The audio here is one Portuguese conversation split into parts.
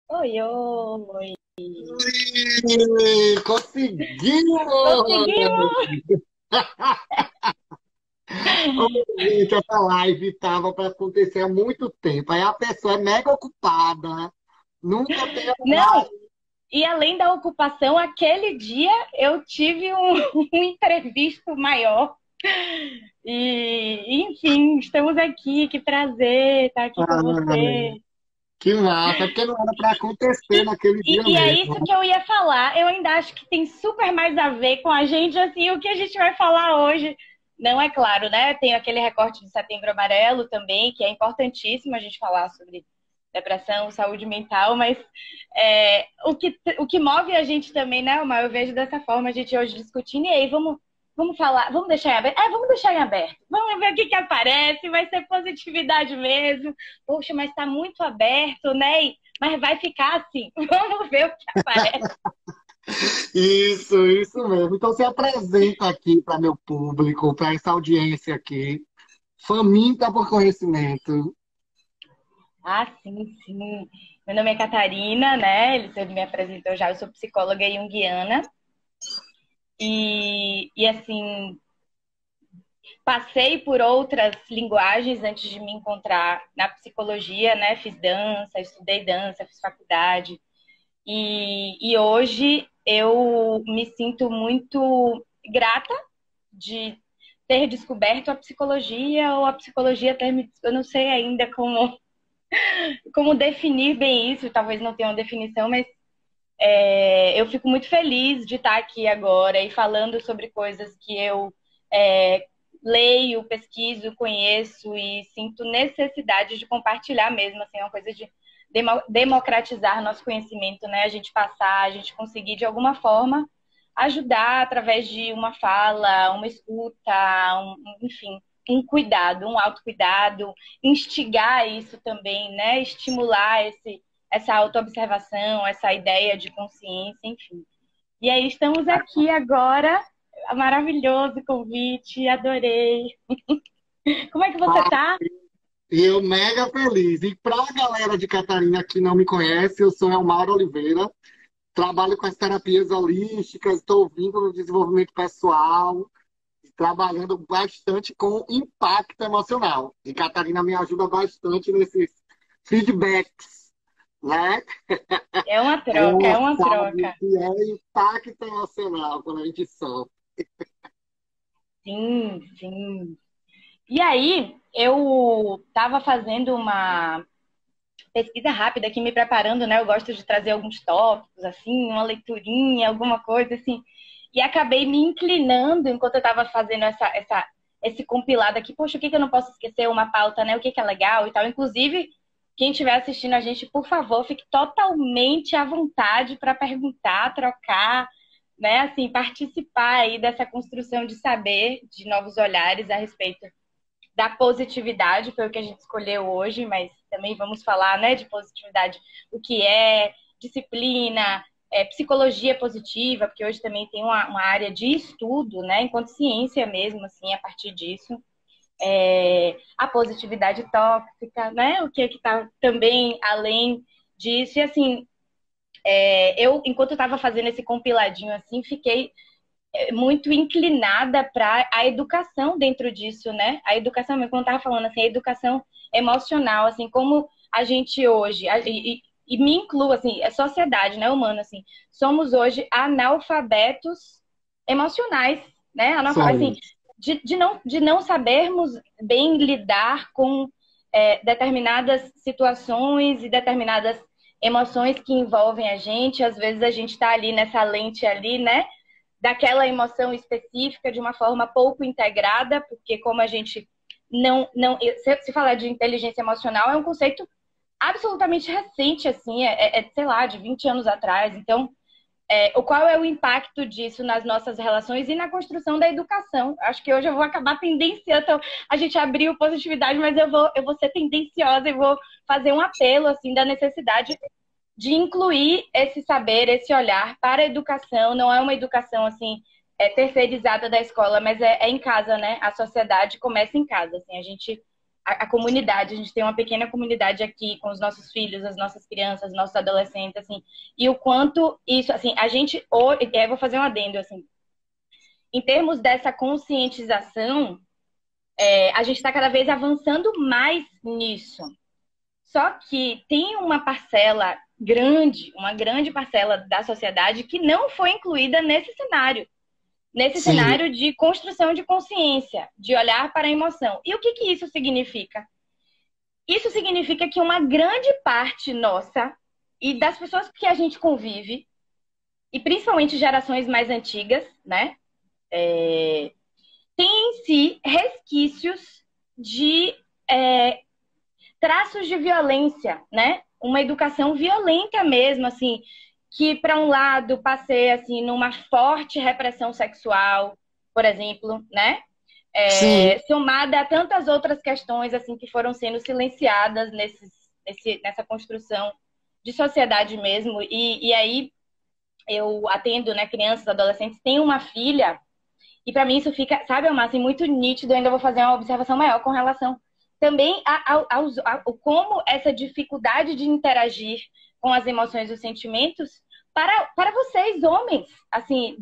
Oi, oi. Conseguimos! Conseguimos! Ô, gente, essa live estava para acontecer há muito tempo. Aí a pessoa é mega ocupada, nunca tem Não, horário. e além da ocupação, aquele dia eu tive um imprevisto maior. Enfim, estamos aqui. Que prazer estar aqui com Ai, você. que massa, é porque não era para acontecer naquele dia E é mesmo. isso que eu ia falar. Eu ainda acho que tem super mais a ver com a gente, assim, o que a gente vai falar hoje. Não é claro, né? Tem aquele recorte de Setembro Amarelo também, que é importantíssimo a gente falar sobre depressão, saúde mental, mas o que move a gente também, né, Omar? Eu vejo dessa forma, a gente hoje discutindo, e aí, vamos falar, vamos deixar em aberto? Vamos deixar em aberto. Vamos ver o que aparece, vai ser positividade mesmo. Poxa, mas está muito aberto, né? Mas vai ficar assim. Vamos ver o que aparece. Isso mesmo. Então, se apresenta aqui para meu público, para essa audiência aqui, faminta por conhecimento. Ah, sim, sim. Meu nome é Catarina, né? Ele me apresentou já. Eu sou psicóloga junguiana. Assim, passei por outras linguagens antes de me encontrar na psicologia, né? Fiz dança, estudei dança, fiz faculdade. E hoje eu me sinto muito grata de ter descoberto a psicologia ou a psicologia ter me... Eu não sei ainda como definir bem isso, talvez não tenha uma definição, mas eu fico muito feliz de estar aqui agora e falando sobre coisas que eu é, leio, pesquiso, conheço e sinto necessidade de compartilhar mesmo, assim, é uma coisa de democratizar nosso conhecimento, né? A gente passar, a gente conseguir de alguma forma ajudar através de uma fala, uma escuta, enfim, um cuidado, um autocuidado, instigar isso também, né? Estimular essa autoobservação, essa ideia de consciência, enfim. E aí estamos aqui agora, maravilhoso convite, adorei. Como é que você tá? E eu mega feliz. E para a galera de Catarina que não me conhece, eu sou Elmar Oliveira, trabalho com as terapias holísticas, estou vindo no desenvolvimento pessoal, trabalhando bastante com impacto emocional. E Catarina me ajuda bastante nesses feedbacks, né? É uma troca, é Ela uma sabe o troca. que é impacto emocional quando a gente sofre. Sim, sim. E aí, eu estava fazendo uma pesquisa rápida aqui, me preparando, né? Eu gosto de trazer alguns tópicos, assim, uma leiturinha, alguma coisa, assim. E acabei me inclinando enquanto eu estava fazendo esse compilado aqui. Poxa, o que que eu não posso esquecer? Uma pauta, né? O que que é legal e tal. Inclusive, quem estiver assistindo a gente, por favor, fique totalmente à vontade para perguntar, trocar, né? Assim, participar aí dessa construção de saber, de novos olhares a respeito da positividade, foi o que a gente escolheu hoje, mas também vamos falar, né, de positividade, o que é disciplina, psicologia positiva, porque hoje também tem uma área de estudo, né, enquanto ciência mesmo, assim, a partir disso. A positividade tóxica, né, o que é que está também além disso. E assim, eu, enquanto eu estava fazendo esse compiladinho assim, fiquei muito inclinada para a educação dentro disso, né? A educação, como eu estava falando, assim, a educação emocional, assim, como a gente hoje, e me incluo, assim, a sociedade, né, humana, assim, somos hoje analfabetos emocionais, né? Assim, Somos. de não sabermos bem lidar com determinadas situações e determinadas emoções que envolvem a gente. Às vezes a gente está ali nessa lente ali, né? Daquela emoção específica de uma forma pouco integrada, porque como a gente não se falar de inteligência emocional é um conceito absolutamente recente, assim, sei lá, de 20 anos atrás. Então, qual é o impacto disso nas nossas relações e na construção da educação? Acho que hoje eu vou acabar tendenciando. Então, a gente abriu positividade, mas eu vou ser tendenciosa e vou fazer um apelo assim da necessidade de incluir esse saber, esse olhar para a educação. Não é uma educação assim terceirizada da escola, mas é em casa, né? A sociedade começa em casa. Assim, a gente a comunidade. A gente tem uma pequena comunidade aqui com os nossos filhos, as nossas crianças, nossos adolescentes, assim. E o quanto isso, assim, a gente... Eu vou fazer um adendo, assim. Em termos dessa conscientização, a gente está cada vez avançando mais nisso. Só que tem uma parcela grande, uma grande parcela da sociedade que não foi incluída nesse cenário. Nesse Sim. cenário de construção de consciência, de olhar para a emoção. E o que que isso significa? Isso significa que uma grande parte nossa e das pessoas que a gente convive, e principalmente gerações mais antigas, né? Tem em si resquícios de traços de violência, né? Uma educação violenta mesmo, assim, que para um lado passei assim numa forte repressão sexual, por exemplo, né? Sim. Somada a tantas outras questões assim que foram sendo silenciadas nessa construção de sociedade mesmo. E aí eu atendo, né, crianças, adolescentes, tenho uma filha, e para mim isso fica, sabe, Almar, assim, muito nítido. Eu ainda vou fazer uma observação maior com relação também como essa dificuldade de interagir com as emoções e os sentimentos para vocês, homens. Assim,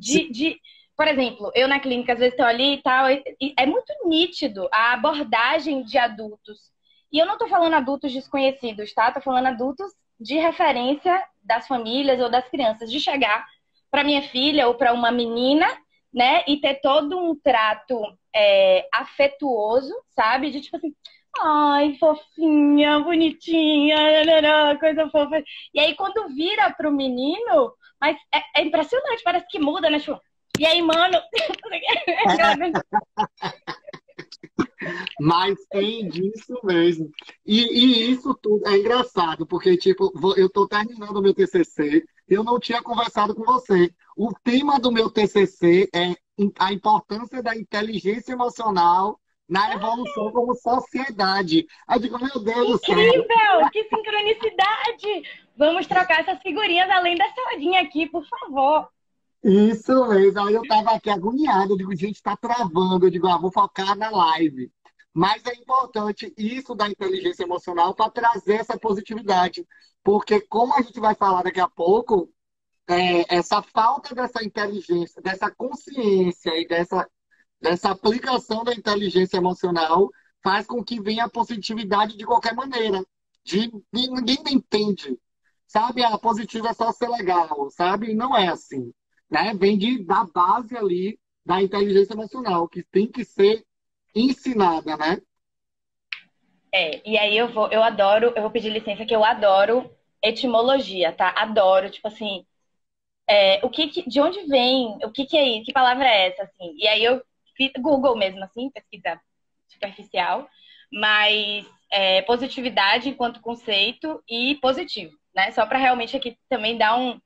por exemplo, eu na clínica às vezes estou ali e tal, e é muito nítido a abordagem de adultos. E eu não estou falando adultos desconhecidos, tá? Estou falando adultos de referência das famílias ou das crianças, de chegar para minha filha ou para uma menina, né, e ter todo um trato afetuoso, sabe? De tipo assim, ai, fofinha, bonitinha, coisa fofa. E aí, quando vira pro menino, mas é impressionante, parece que muda, né? Tipo, e aí, mano? Mas tem disso mesmo. E isso tudo é engraçado, porque, tipo, eu estou terminando o meu TCC, eu não tinha conversado com você. O tema do meu TCC é a importância da inteligência emocional na evolução como sociedade. Aí eu digo, meu Deus do céu. Incrível! Que sincronicidade! Vamos trocar essas figurinhas além da saladinha aqui, por favor. Isso mesmo. Aí eu tava aqui agoniado, eu digo, gente, tá travando. Eu digo, vou focar na live. Mas é importante isso da inteligência emocional para trazer essa positividade. Porque, como a gente vai falar daqui a pouco, essa falta dessa inteligência, dessa consciência e dessa aplicação da inteligência emocional faz com que venha a positividade de qualquer maneira. Ninguém entende. Sabe, a positiva é só ser legal, sabe? Não é assim, né? Vem da base ali da inteligência emocional, que tem que ser ensinada, né? E aí eu vou pedir licença que eu adoro etimologia, tá? Adoro, tipo assim, de onde vem, o que é isso, que palavra é essa, assim? E aí eu fiz Google mesmo, assim, pesquisa superficial, mas positividade enquanto conceito e positivo, né? Só para realmente aqui também dar um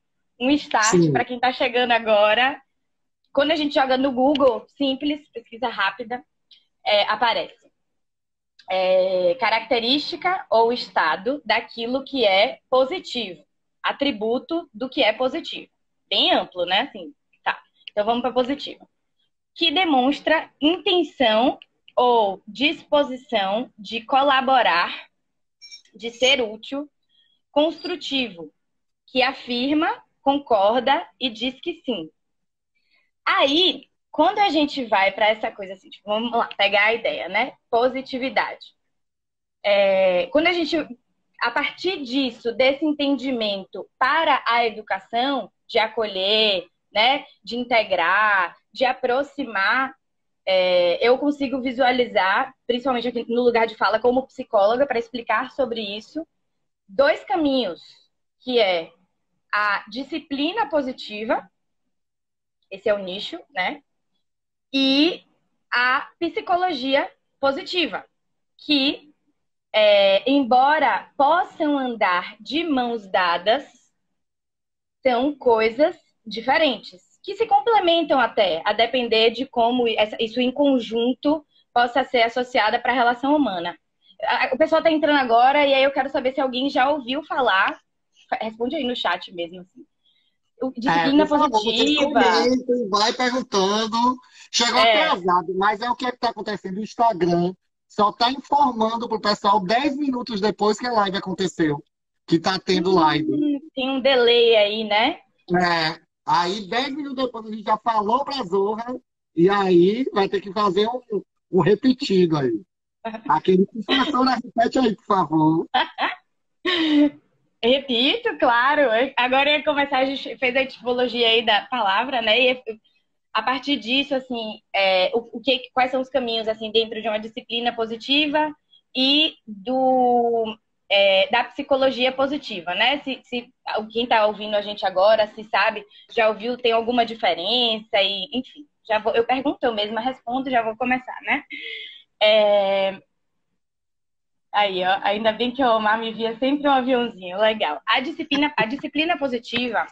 start Sim. para quem está chegando agora. Quando a gente joga no Google, simples, pesquisa rápida, aparece característica ou estado daquilo que é positivo, atributo do que é positivo. Bem amplo, né? Assim, tá. Então vamos para positivo. Que demonstra intenção ou disposição de colaborar, de ser útil, construtivo, que afirma, concorda e diz que sim. Aí, quando a gente vai para essa coisa assim, tipo, vamos lá, pegar a ideia, né? Positividade. Quando a gente, a partir disso, desse entendimento para a educação, de acolher, né? De integrar, de aproximar, eu consigo visualizar, principalmente aqui no lugar de fala como psicóloga, para explicar sobre isso, dois caminhos, que é a disciplina positiva, esse é o nicho, né? E a psicologia positiva, que, embora possam andar de mãos dadas, são coisas diferentes, que se complementam até, a depender de como isso em conjunto possa ser associada para a relação humana. O pessoal está entrando agora, e aí eu quero saber se alguém já ouviu falar. Responde aí no chat mesmo, assim. Disciplina Por favor, vocês positiva. comentem, vai perguntando. Chegou atrasado, mas é o que está acontecendo no Instagram. só tá informando pro pessoal 10 minutos depois que a live aconteceu, que tá tendo live. Tem um delay aí, né? É, aí 10 minutos depois a gente já falou pra Zorra, e aí vai ter que fazer um repetido aí. Aquele professora, repete aí, por favor. Repito, claro. Agora ia começar, a gente fez a tipologia aí da palavra, né? E a partir disso, assim, quais são os caminhos, assim, dentro de uma disciplina positiva e da psicologia positiva, né? Se quem está ouvindo a gente agora, se sabe, já ouviu, tem alguma diferença e, enfim, eu pergunto, eu mesma respondo, já vou começar, né? Aí, ó, ainda bem que o Omar me via sempre um aviãozinho, legal. A disciplina positiva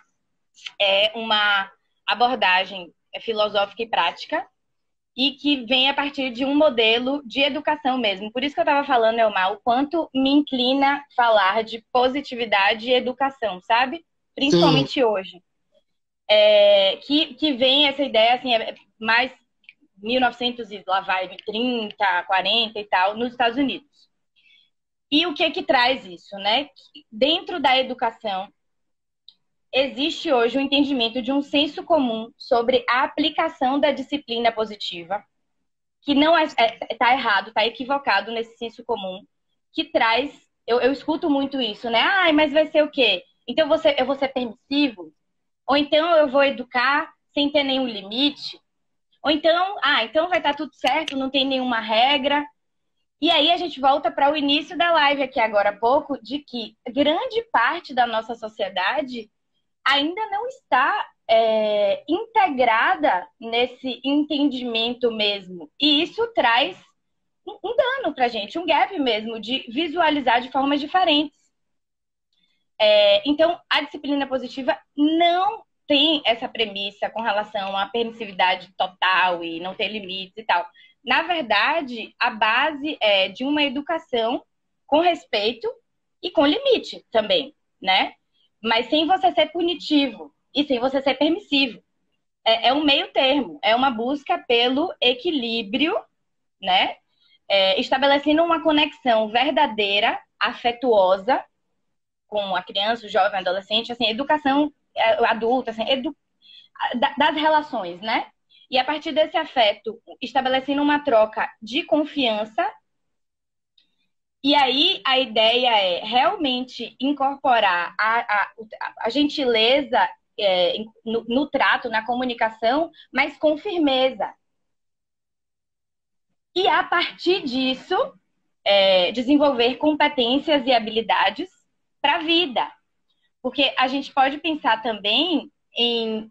é uma abordagem filosófica e prática e que vem a partir de um modelo de educação mesmo. Por isso que eu estava falando, Elmar, o quanto me inclina falar de positividade e educação, sabe? Sim, Principalmente hoje. Que vem essa ideia, assim, mais 1900 e lá vai, 30, 40 e tal, nos Estados Unidos. E o que traz isso, né? Dentro da educação, existe hoje o entendimento de um senso comum sobre a aplicação da disciplina positiva, que não tá errado, tá equivocado nesse senso comum, que traz, eu escuto muito isso, né? Ah, mas vai ser o quê? Então eu vou ser permissivo? Ou então eu vou educar sem ter nenhum limite? Ou então, então vai estar tudo certo, não tem nenhuma regra. E aí a gente volta para o início da live aqui agora há pouco, de que grande parte da nossa sociedade ainda não está integrada nesse entendimento mesmo. E isso traz um dano para a gente, um gap mesmo, de visualizar de formas diferentes. Então, a disciplina positiva não tem essa premissa com relação à permissividade total e não ter limites e tal. Na verdade, a base é de uma educação com respeito e com limite também, né? Mas sem você ser punitivo e sem você ser permissivo. É um meio termo, é uma busca pelo equilíbrio, né? Estabelecendo uma conexão verdadeira, afetuosa com a criança, o jovem, o adolescente, assim, educação adulta, assim, das relações, né? E a partir desse afeto, estabelecendo uma troca de confiança. E aí a ideia é realmente incorporar a gentileza no trato, na comunicação, mas com firmeza. E a partir disso, desenvolver competências e habilidades para a vida. Porque a gente pode pensar também em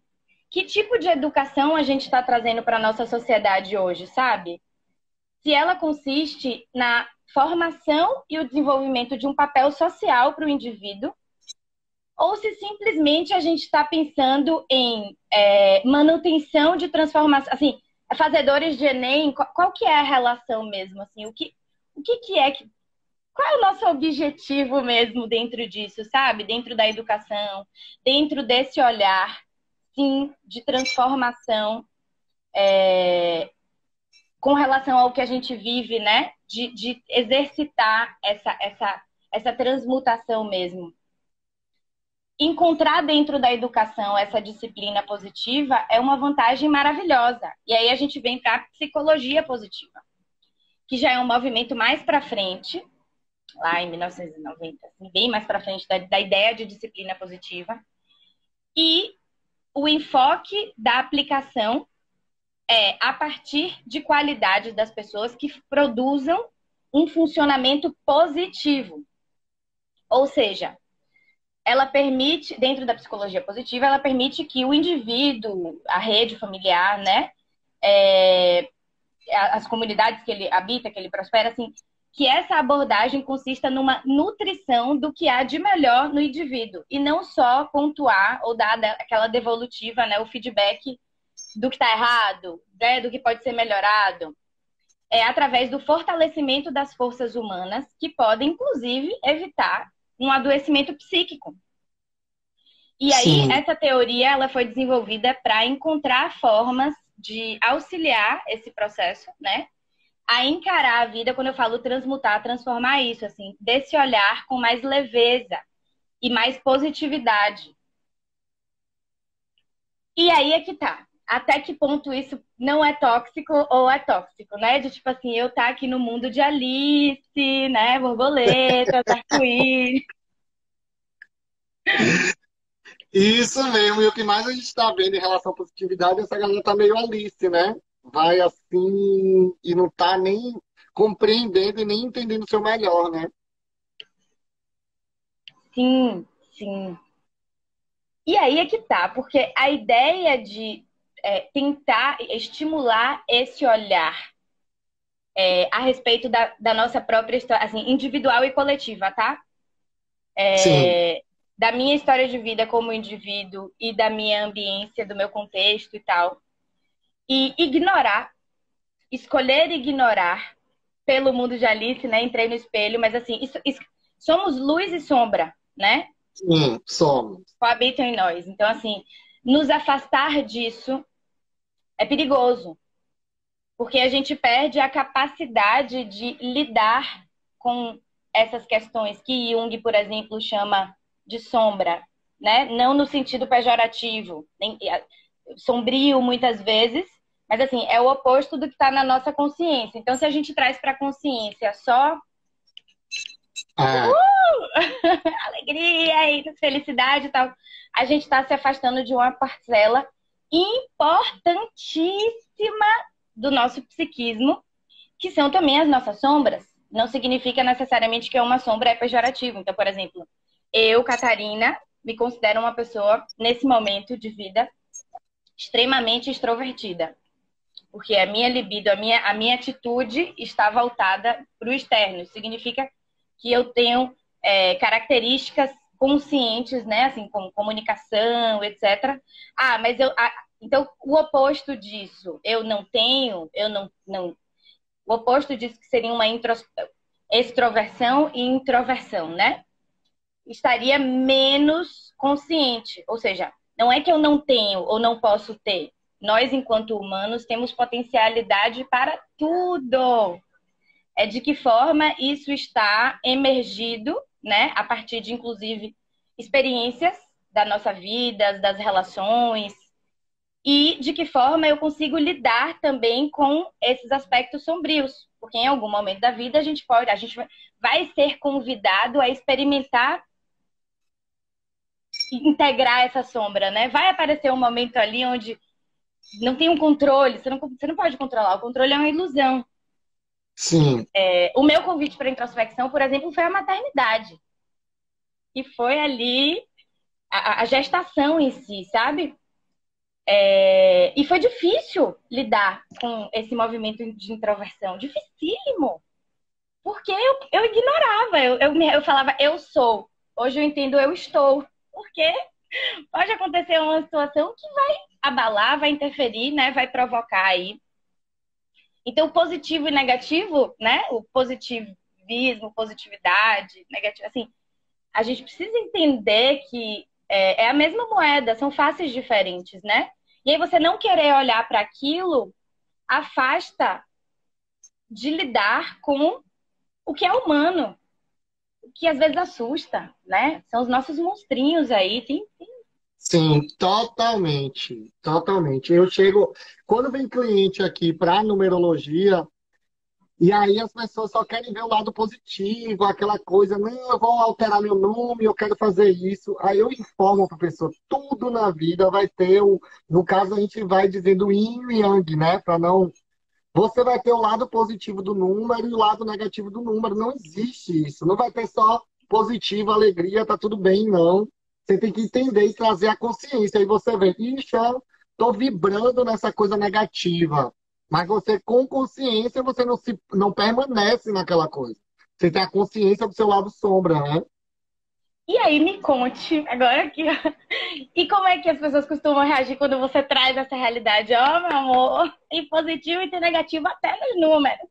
que tipo de educação a gente está trazendo para a nossa sociedade hoje, sabe? Se ela consiste na formação e o desenvolvimento de um papel social para o indivíduo, ou se simplesmente a gente está pensando em manutenção de transformação, assim, fazedores de Enem, qual que é a relação mesmo, assim, o que é que qual é o nosso objetivo mesmo dentro disso, sabe? Dentro da educação, dentro desse olhar, sim, de transformação com relação ao que a gente vive, né? De exercitar essa transmutação mesmo. Encontrar dentro da educação essa disciplina positiva é uma vantagem maravilhosa. E aí a gente vem para a psicologia positiva, que já é um movimento mais para frente, lá em 1990, assim, bem mais para frente da ideia de disciplina positiva. E o enfoque da aplicação é a partir de qualidades das pessoas que produzam um funcionamento positivo. Ou seja, ela permite, dentro da psicologia positiva, ela permite que o indivíduo, a rede familiar, né, as comunidades que ele habita, que ele prospera, assim, que essa abordagem consista numa nutrição do que há de melhor no indivíduo e não só pontuar ou dar aquela devolutiva, né, o feedback do que está errado, né, do que pode ser melhorado. Através do fortalecimento das forças humanas que podem, inclusive, evitar um adoecimento psíquico. E aí, sim. essa teoria ela foi desenvolvida para encontrar formas de auxiliar esse processo, né? a encarar a vida, quando eu falo transmutar, transformar isso, assim, desse olhar com mais leveza e mais positividade. E aí é que tá. Até que ponto isso não é tóxico ou é tóxico, né? De tipo assim, eu tá aqui no mundo de Alice, né? Borboleta, arco-íris. Isso mesmo, e o que mais a gente está vendo em relação à positividade, essa galera tá meio Alice, né? Vai assim e não tá nem compreendendo e nem entendendo o seu melhor, né? Sim, sim. E aí é que tá, porque a ideia de tentar estimular esse olhar a respeito da nossa própria história, assim, individual e coletiva, tá? Sim. Da minha história de vida como indivíduo e da minha ambiência, do meu contexto e tal. E ignorar, escolher ignorar pelo mundo de Alice, né? Entrei no espelho, mas assim, somos luz e sombra, né? Sim, somos. Coabitam em nós. Então, assim, nos afastar disso é perigoso, porque a gente perde a capacidade de lidar com essas questões que Jung, por exemplo, chama de sombra, né? Não no sentido pejorativo, nem sombrio muitas vezes, mas assim, é o oposto do que está na nossa consciência. Então, se a gente traz para a consciência só É, alegria e felicidade e tal, a gente está se afastando de uma parcela importantíssima do nosso psiquismo, que são também as nossas sombras. Não significa necessariamente que uma sombra é pejorativo. Então, por exemplo, eu, Catarina, me considero uma pessoa, nesse momento de vida, extremamente extrovertida. Porque a minha libido, a minha atitude está voltada para o externo. Isso significa que eu tenho características conscientes, né? Assim, como comunicação, etc. Mas então, o oposto disso, eu não tenho, não. O oposto disso que seria uma extroversão e introversão, né? Estaria menos consciente. Ou seja, não é que eu não tenho ou não posso ter. Nós, enquanto humanos, temos potencialidade para tudo. É de que forma isso está emergido, né? A partir de, inclusive, experiências da nossa vida, das relações, e de que forma eu consigo lidar também com esses aspectos sombrios, porque em algum momento da vida a gente vai ser convidado a experimentar e integrar essa sombra, né? Vai aparecer um momento ali onde não tem um controle, você não pode controlar, o controle é uma ilusão. sim. O meu convite para introspecção, por exemplo, foi a maternidade, e foi ali a gestação em si, sabe? E foi difícil lidar com esse movimento de introversão. Dificílimo. Porque eu ignorava. Eu falava, eu sou. Hoje eu entendo, eu estou. Porque pode acontecer uma situação que vai abalar, vai interferir, né? Vai provocar aí. Então, positivo e negativo, né? O positivismo, positividade, negativo. Assim, a gente precisa entender que é a mesma moeda, são faces diferentes, né? E aí você não querer olhar para aquilo afasta de lidar com o que é humano, o que às vezes assusta, né? São os nossos monstrinhos aí. Sim, totalmente, totalmente. Eu chego, quando vem cliente aqui para numerologia, e aí as pessoas só querem ver o lado positivo, aquela coisa, não, eu vou alterar meu nome, eu quero fazer isso. Aí eu informo para a pessoa, tudo na vida vai ter no caso a gente vai dizendo yin e yang, né? Para não, você vai ter o lado positivo do número e o lado negativo do número. Não existe isso. Não vai ter só positivo, alegria, tá tudo bem, não. Você tem que entender e trazer a consciência. Aí você vê, ixi, eu tô vibrando nessa coisa negativa. Mas você, com consciência, você não permanece naquela coisa. Você tem a consciência do seu lado sombra, né? E aí, me conte, agora aqui, e como é que as pessoas costumam reagir quando você traz essa realidade? Ó, meu amor, tem positivo e tem negativo até nos números.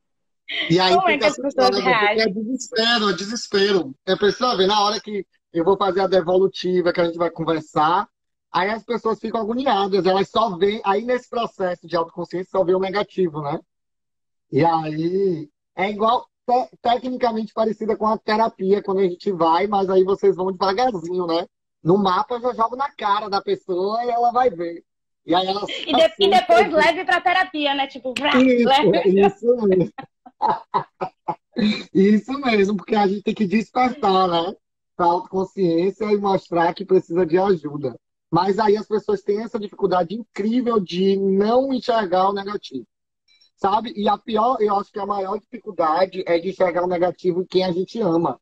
E aí Como é que fica as pessoas assustada, porque é reagem? desespero, é desespero. É pessoa ver, na hora que eu vou fazer a devolutiva, que a gente vai conversar, aí as pessoas ficam agoniadas, elas só veem, aí nesse processo de autoconsciência só vê o negativo, né? E aí é igual, tecnicamente parecida com a terapia quando a gente vai, mas aí vocês vão devagarzinho, né? No mapa eu já jogo na cara da pessoa e ela vai ver. E aí ela se E assusta. depois leve pra terapia, né? Tipo, vrá, leve. Isso mesmo. Isso mesmo, porque a gente tem que despertar, né? Para autoconsciência e mostrar que precisa de ajuda. Mas aí as pessoas têm essa dificuldade incrível de não enxergar o negativo, sabe? E a pior, eu acho que a maior dificuldade é de enxergar o negativo em quem a gente ama,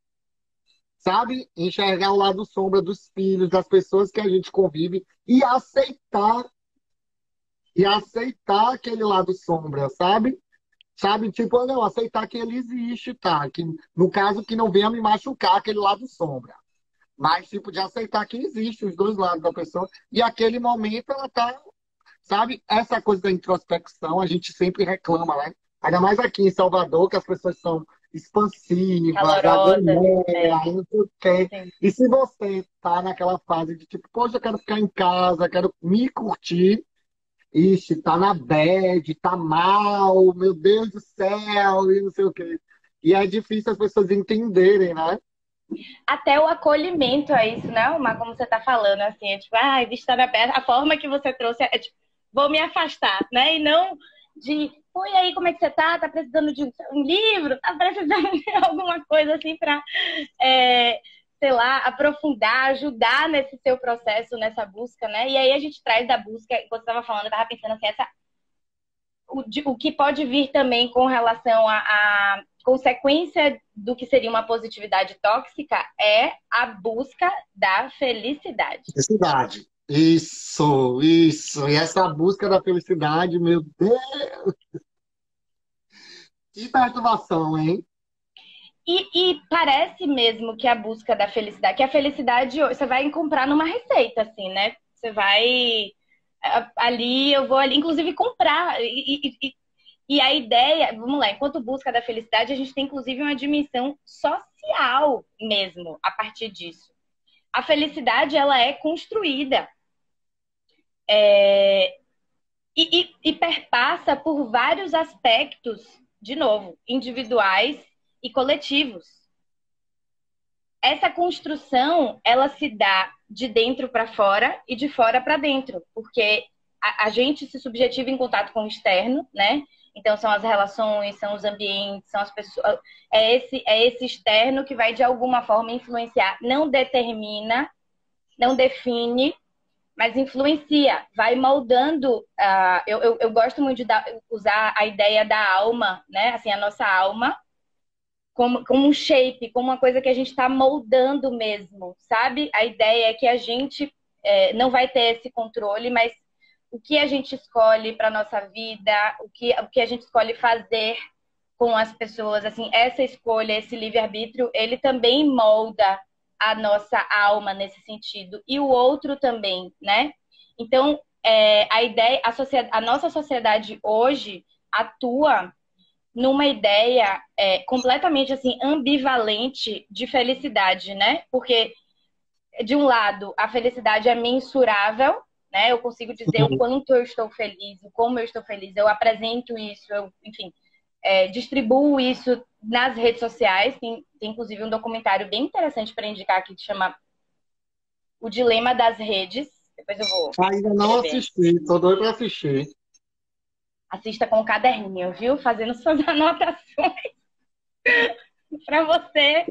sabe? Enxergar o lado sombra dos filhos, das pessoas que a gente convive e aceitar aquele lado sombra, sabe? Sabe, tipo, não, aceitar que ele existe, tá? Que, no caso, que não venha me machucar aquele lado sombra. Mas, tipo, de aceitar que existe os dois lados da pessoa. E aquele momento ela tá, sabe? Essa coisa da introspecção a gente sempre reclama, né? Ainda mais aqui em Salvador, que as pessoas são expansivas, Calorosa. agonias, É, não sei o quê. sim. E se você tá naquela fase de tipo, poxa, eu quero ficar em casa, quero me curtir, ixi, tá na bad, tá mal, meu Deus do céu, e não sei o quê. E é difícil as pessoas entenderem, né? Até o acolhimento a isso, né, Omar? Como você tá falando, assim, é tipo, ai, vista na perna. A forma que você trouxe é tipo, vou me afastar, né? E não de, pô, e aí, como é que você tá? Tá precisando de um livro? Tá precisando de alguma coisa assim pra, é, sei lá, aprofundar, ajudar nesse seu processo, nessa busca, né? E aí a gente traz da busca, enquanto você tava falando, eu tava pensando assim, o que pode vir também com relação à consequência do que seria uma positividade tóxica é a busca da felicidade. Felicidade. Isso. E essa busca da felicidade, meu Deus, que perturbação, hein? E parece mesmo que a busca da felicidade, que a felicidade você vai comprar numa receita, assim, né? Você vai ali, eu vou ali, inclusive comprar. E a ideia, vamos lá, enquanto busca da felicidade, a gente tem inclusive uma dimensão social mesmo a partir disso. A felicidade, ela é construída e perpassa por vários aspectos, de novo, individuais e coletivos. Essa construção, ela se dá de dentro para fora e de fora para dentro, porque a gente se subjetiva em contato com o externo, né? Então são as relações, são os ambientes, são as pessoas. É esse externo que vai de alguma forma influenciar. Não determina, não define, mas influencia, vai moldando. Eu gosto muito de usar a ideia da alma, né? Assim, a nossa alma como um shape, como uma coisa que a gente está moldando mesmo, sabe? A ideia é que a gente não vai ter esse controle, mas o que a gente escolhe para nossa vida, o que a gente escolhe fazer com as pessoas, assim, essa escolha, esse livre-arbítrio, ele também molda a nossa alma nesse sentido, e o outro também, né? Então, a ideia, a nossa sociedade hoje atua numa ideia completamente assim ambivalente de felicidade, né? Porque de um lado a felicidade é mensurável, né? Eu consigo dizer o quanto eu estou feliz, o como eu estou feliz, eu apresento isso, enfim, distribuo isso nas redes sociais. Tem inclusive um documentário bem interessante para indicar aqui que chama O Dilema das Redes. Depois eu vou Ainda não escrever. assisti, tô doido pra assistir. Assista com um caderninho, viu? Fazendo suas anotações para você,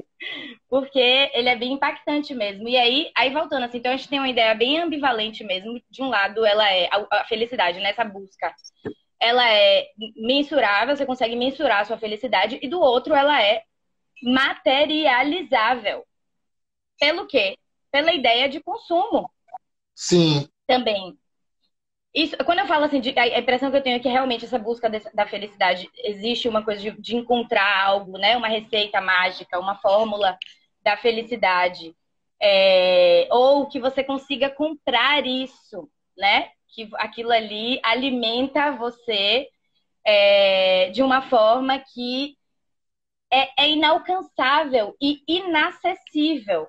porque ele é bem impactante mesmo. E aí voltando assim, então a gente tem uma ideia bem ambivalente mesmo. De um lado, ela é a felicidade nessa busca, ela é mensurável, você consegue mensurar a sua felicidade, e do outro, ela é materializável. Pelo quê? Pela ideia de consumo Sim. também. Isso, quando eu falo assim, a impressão que eu tenho é que realmente essa busca da felicidade existe uma coisa de encontrar algo, né? Uma receita mágica, uma fórmula da felicidade. Ou que você consiga comprar isso, né? Que aquilo ali alimenta você de uma forma que é inalcançável e inacessível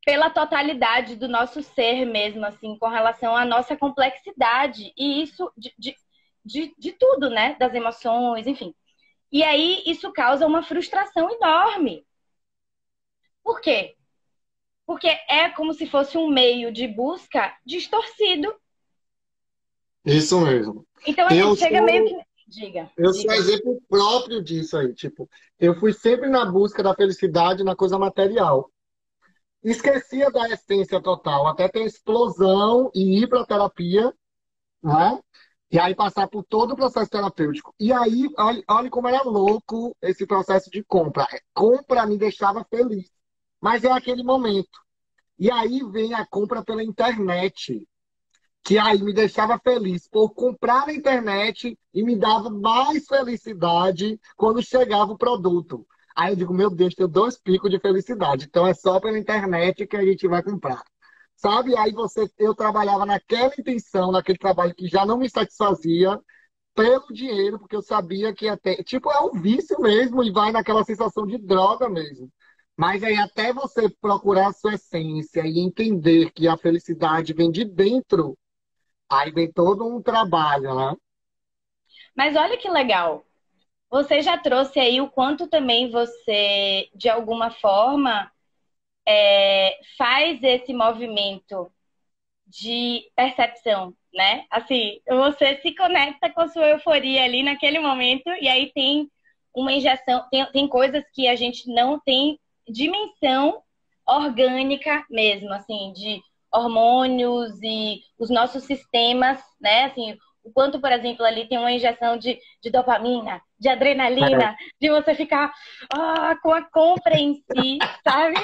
pela totalidade do nosso ser mesmo, assim, com relação à nossa complexidade. E isso de tudo, né? Das emoções, enfim. E aí isso causa uma frustração enorme. Por quê? Porque é como se fosse um meio de busca distorcido. Isso mesmo. Então a Eu gente chega meio sou, que. Diga, eu sou diga. exemplo próprio disso aí. Tipo, eu fui sempre na busca da felicidade na coisa material. Esquecia da essência total, até ter explosão e ir para terapia, né? E aí passar por todo o processo terapêutico. E aí, olha como era louco esse processo de compra. Compra me deixava feliz, mas é aquele momento. E aí vem a compra pela internet, que aí me deixava feliz por comprar na internet e me dava mais felicidade quando chegava o produto. Aí eu digo, meu Deus, tenho dois picos de felicidade. Então é só pela internet que a gente vai comprar. Sabe? Aí eu trabalhava naquela intenção, naquele trabalho que já não me satisfazia, pelo dinheiro, porque eu sabia que até. Tipo, é um vício mesmo e vai naquela sensação de droga mesmo. Mas aí até você procurar a sua essência e entender que a felicidade vem de dentro. Aí vem todo um trabalho, né? Mas olha que legal. Você já trouxe aí o quanto também você, de alguma forma, faz esse movimento de percepção, né? Assim, você se conecta com a sua euforia ali naquele momento e aí tem uma injeção, tem coisas que a gente não tem dimensão orgânica mesmo, assim, de hormônios e os nossos sistemas, né? Assim, o quanto, por exemplo, ali tem uma injeção de dopamina, de É, adrenalina, de você ficar com a compra em si, sabe?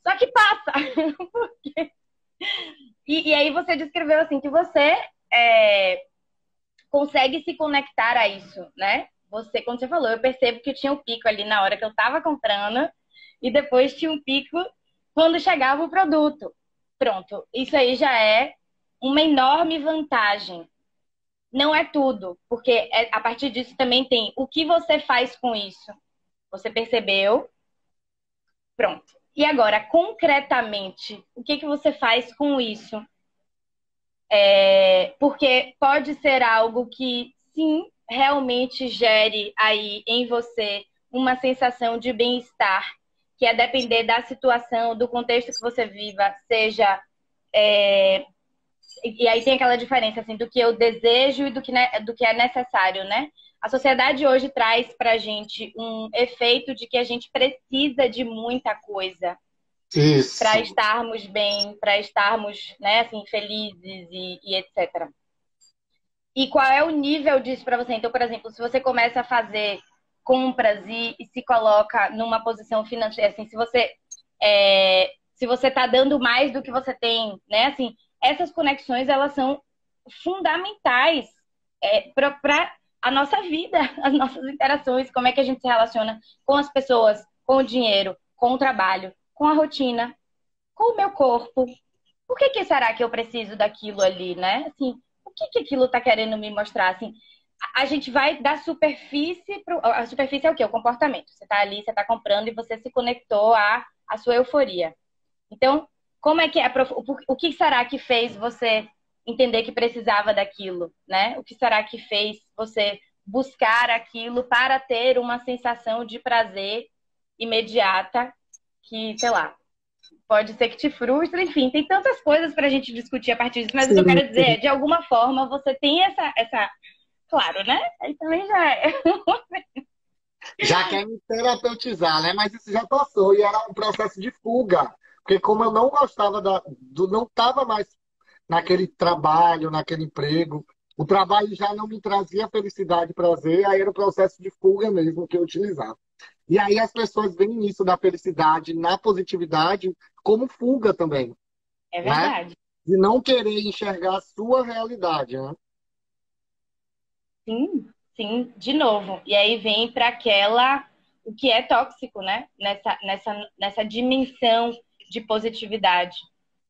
Só que passa. E aí você descreveu assim que você é, consegue se conectar a isso, né? Você, quando você falou, eu percebo que tinha um pico ali na hora que eu estava comprando e depois tinha um pico quando chegava o produto. Pronto, isso aí já é uma enorme vantagem. Não é tudo, porque a partir disso também tem o que você faz com isso. Você percebeu? Pronto. E agora, concretamente, o que você faz com isso? Porque pode ser algo que, sim, realmente gere aí em você uma sensação de bem-estar, que é depender da situação, do contexto que você viva, seja. é, E aí tem aquela diferença assim, do que eu desejo e do que é necessário, né? A sociedade hoje traz pra gente um efeito de que a gente precisa de muita coisa para isso. estarmos bem, para estarmos, né, assim, felizes e etc. E qual é o nível disso para você? Então, por exemplo, se você começa a fazer compras e se coloca numa posição financeira, assim, se você está dando mais do que você tem, né? Assim, essas conexões elas são fundamentais para a nossa vida, as nossas interações, como é que a gente se relaciona com as pessoas, com o dinheiro, com o trabalho, com a rotina, com o meu corpo. Por que será que eu preciso daquilo ali, né? Assim, o que aquilo está querendo me mostrar? Assim, a gente vai da superfície pro... A superfície é o quê? O comportamento. Você está ali, você está comprando e você se conectou à sua euforia. Então, como é que é? O que será que fez você entender que precisava daquilo, né? O que será que fez você buscar aquilo para ter uma sensação de prazer imediata que, sei lá, pode ser que te frustre, enfim, tem tantas coisas para a gente discutir a partir disso, mas o que eu Sim, quero dizer é, de alguma forma, você tem essa... Claro, né? Aí também já é. já quer me terapeutizar, né? Mas isso já passou e era um processo de fuga. Porque como eu não gostava não estava mais naquele trabalho, naquele emprego, o trabalho já não me trazia felicidade e prazer, aí era o processo de fuga mesmo que eu utilizava. E aí as pessoas veem nisso da felicidade, na positividade, como fuga também, É né? verdade. De não querer enxergar a sua realidade, né? Sim, sim, de novo. E aí vem para aquela, o que é tóxico, né? Nessa dimensão de positividade.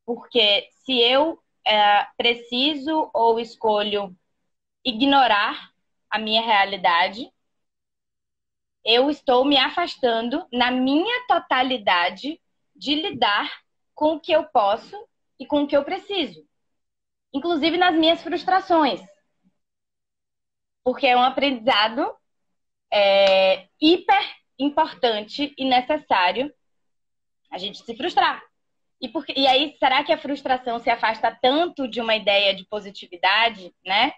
Porque se eu preciso ou escolho ignorar a minha realidade, eu estou me afastando na minha totalidade de lidar com o que eu posso e com o que eu preciso. inclusive nas minhas frustrações, porque é um aprendizado hiper importante e necessário a gente se frustrar. E aí, será que a frustração se afasta tanto de uma ideia de positividade, né?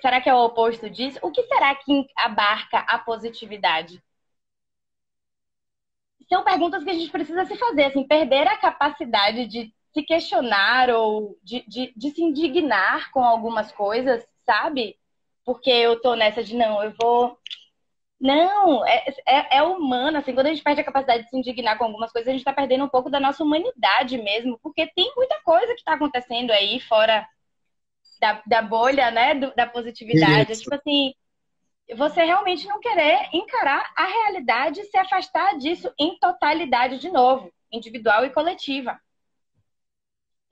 Será que é o oposto disso? O que será que abarca a positividade? São perguntas que a gente precisa se fazer, assim, perder a capacidade de se questionar ou de se indignar com algumas coisas, sabe? Porque eu tô nessa de não, eu vou. Não, é humano, assim, quando a gente perde a capacidade de se indignar com algumas coisas, a gente tá perdendo um pouco da nossa humanidade mesmo, porque tem muita coisa que tá acontecendo aí fora da bolha, né, da positividade. É Isso. tipo assim, você realmente não querer encarar a realidade e se afastar disso em totalidade de novo, individual e coletiva.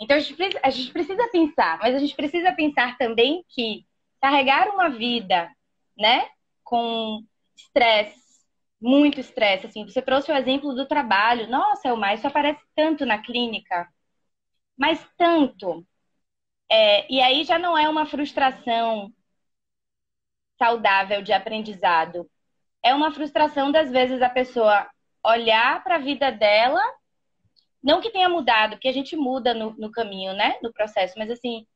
Então a gente precisa pensar, mas a gente precisa pensar também que carregar uma vida, né, com estresse, muito estresse, assim, você trouxe o exemplo do trabalho. Nossa, Elmar, isso aparece tanto na clínica, mas tanto. E aí já não é uma frustração saudável de aprendizado. É uma frustração das vezes a pessoa olhar para a vida dela, não que tenha mudado, porque a gente muda no caminho, né? No processo, mas assim,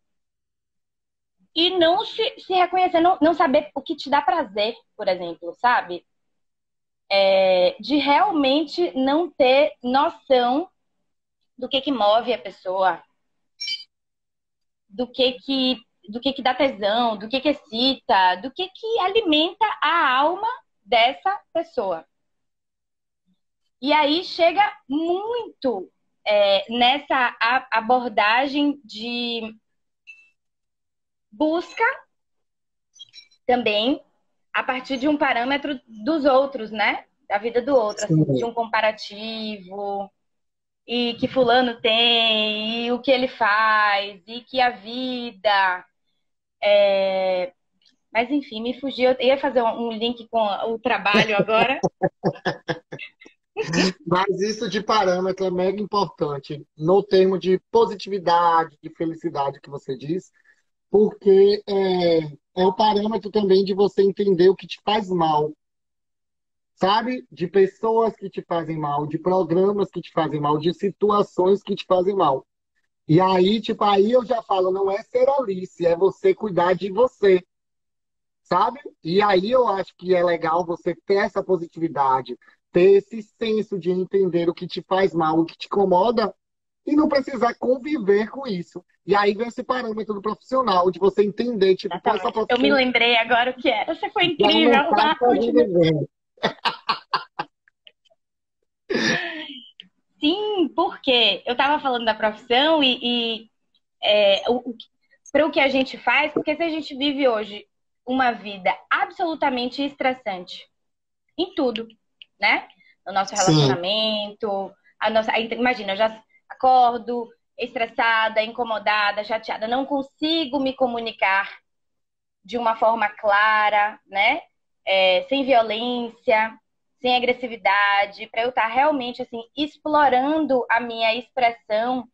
e não se reconhecer, não saber o que te dá prazer, por exemplo, sabe? De realmente não ter noção do que move a pessoa, do que dá tesão, do que excita, do que alimenta a alma dessa pessoa. E aí chega muito nessa abordagem de busca também a partir de um parâmetro dos outros, né? Da vida do outro, assim, de Sim. um comparativo, e que fulano tem, e o que ele faz, e que a vida. Mas enfim, me fugiu. Eu ia fazer um link com o trabalho agora. Mas isso de parâmetro é mega importante no termo de positividade, de felicidade que você diz, porque é o parâmetro também de você entender o que te faz mal, sabe? De pessoas que te fazem mal, de programas que te fazem mal, de situações que te fazem mal. E aí, tipo, aí eu já falo, não é ser Alice, é você cuidar de você, sabe? E aí eu acho que é legal você ter essa positividade, ter esse senso de entender o que te faz mal, o que te incomoda, e não precisar conviver com isso. E aí vem esse parâmetro do profissional, de você entender, tipo, pô, essa Exatamente. Eu me profissão lembrei agora o que era. Você foi já não incrível. está Continua. sobrevivendo. Sim, porque eu estava falando da profissão para o que a gente faz, porque se a gente vive hoje uma vida absolutamente estressante em tudo, né? No nosso Sim, relacionamento, imagina, eu já acordo estressada, incomodada, chateada, não consigo me comunicar de uma forma clara, né? Sem violência, sem agressividade, para eu estar realmente assim explorando a minha expressão,